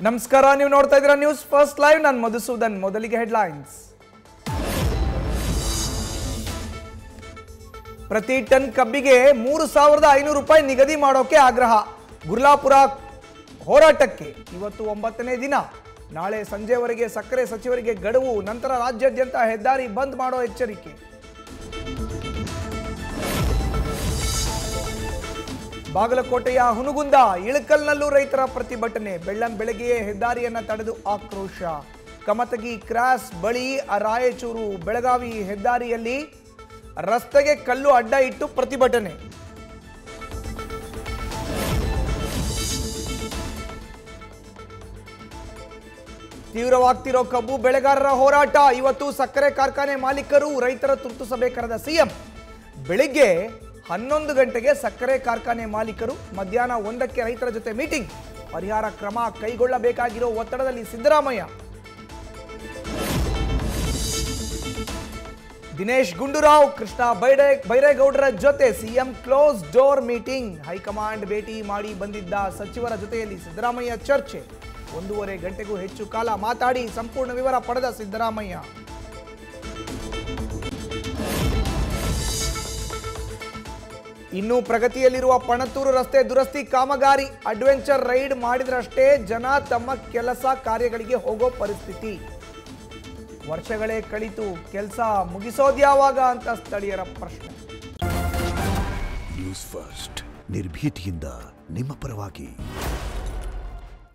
ನಮಸ್ಕಾರ, ನೀವು ನೋಡ್ತಾ ಇದ್ದೀರಾ ನ್ಯೂಸ್ ಫಸ್ಟ್ ಲೈವ್. ನಾನು ಮಧುಸೂದನ್. ಮೊದಲಿಗೆ ಹೆಡ್ಲೈನ್ಸ್. ಪ್ರತಿ ಟನ್ ಕಬ್ಬಿಗೆ 3,500 ರೂಪಾಯಿ ನಿಗದಿ ಮಾಡೋಕೆ ಆಗ್ರಹ. ಗುರ್ಲಾಪುರ ಹೋರಾಟಕ್ಕೆ ಇವತ್ತು 9ನೇ ದಿನ. ನಾಳೆ ಸಂಜೆವರೆಗೆ ಸಕ್ಕರೆ ಸಚಿವರಿಗೆ ಗಡುವು. ನಂತರ ರಾಜ್ಯಾದ್ಯಂತ ಹೆದ್ದಾರಿ ಬಂದ್ ಮಾಡೋ ಎಚ್ಚರಿಕೆ. ಬಾಗಲಕೋಟೆಯ ಹುನಗುಂದ ಇಳಕಲ್ನಲ್ಲೂ ರೈತರ ಪ್ರತಿಭಟನೆ. ಬೆಳ್ಳಂಬೆಳಗ್ಗೆಯೇ ಹೆದ್ದಾರಿಯನ್ನ ತಡೆದು ಆಕ್ರೋಶ. ಕಮತಗಿ ಕ್ರಾಸ್ ಬಳಿ ರಾಯಚೂರು ಬೆಳಗಾವಿ ಹೆದ್ದಾರಿಯಲ್ಲಿ ರಸ್ತೆಗೆ ಕಲ್ಲು ಅಡ್ಡ ಇಟ್ಟು ಪ್ರತಿಭಟನೆ. ತೀವ್ರವಾಗ್ತಿರೋ ಕಬ್ಬು ಬೆಳೆಗಾರರ ಹೋರಾಟ. ಇವತ್ತು ಸಕ್ಕರೆ ಕಾರ್ಖಾನೆ ಮಾಲೀಕರು ರೈತರ ತುರ್ತು ಸಭೆ ಕರೆದ ಸಿಎಂ. ಬೆಳಿಗ್ಗೆ 11 ಗಂಟೆಗೆ ಸಕ್ಕರೆ ಕಾರ್ಖಾನೆ ಮಾಲೀಕರು, ಮಧ್ಯಾಹ್ನ 1ಕ್ಕೆ ರೈತರ ಜೊತೆ ಮೀಟಿಂಗ್. ಪರಿಹಾರ ಕ್ರಮ ಕೈಗೊಳ್ಳಬೇಕಾಗಿರೋ ಒತ್ತಡದಲ್ಲಿ ಸಿದ್ದರಾಮಯ್ಯ. ದಿನೇಶ್ ಗುಂಡೂರಾವ್, ಕೃಷ್ಣ ಬೈರೇಗೌಡರ ಜೊತೆ CM close door meeting. High command ಭೇಟಿ ಮಾಡಿ ಬಂದಿದ್ದ ಸಚಿವರ ಜೊತೆಯಲ್ಲಿ ಸಿದ್ದರಾಮಯ್ಯ ಚರ್ಚೆ. 1.5 ಗಂಟೆಗೂ ಹೆಚ್ಚು ಕಾಲ ಮಾತಾಡಿ ಸಂಪೂರ್ಣ ವಿವರ ಪಡೆದ ಸಿದ್ದರಾಮಯ್ಯ. ಇನ್ನು ಪ್ರಗತಿಯಲ್ಲಿರುವ ಪಣತ್ತೂರು ರಸ್ತೆ ದುರಸ್ತಿ ಕಾಮಗಾರಿ. ಅಡ್ವೆಂಚರ್ ರೈಡ್ ಮಾಡಿದ್ರಷ್ಟೇ ಜನ ತಮ್ಮ ಕೆಲಸ ಕಾರ್ಯಗಳಿಗೆ ಹೋಗೋ ಪರಿಸ್ಥಿತಿ. ವರ್ಷಗಳೇ ಕಳಿತು, ಕೆಲಸ ಮುಗಿಸೋದ್ಯಾವಾಗ ಅಂತ ಸ್ಥಳೀಯರ ಪ್ರಶ್ನೆ. ನ್ಯೂಸ್ ಫಸ್ಟ್, ನಿರ್ಭೀತಿಯಿಂದ ನಿಮ್ಮ ಪರವಾಗಿ.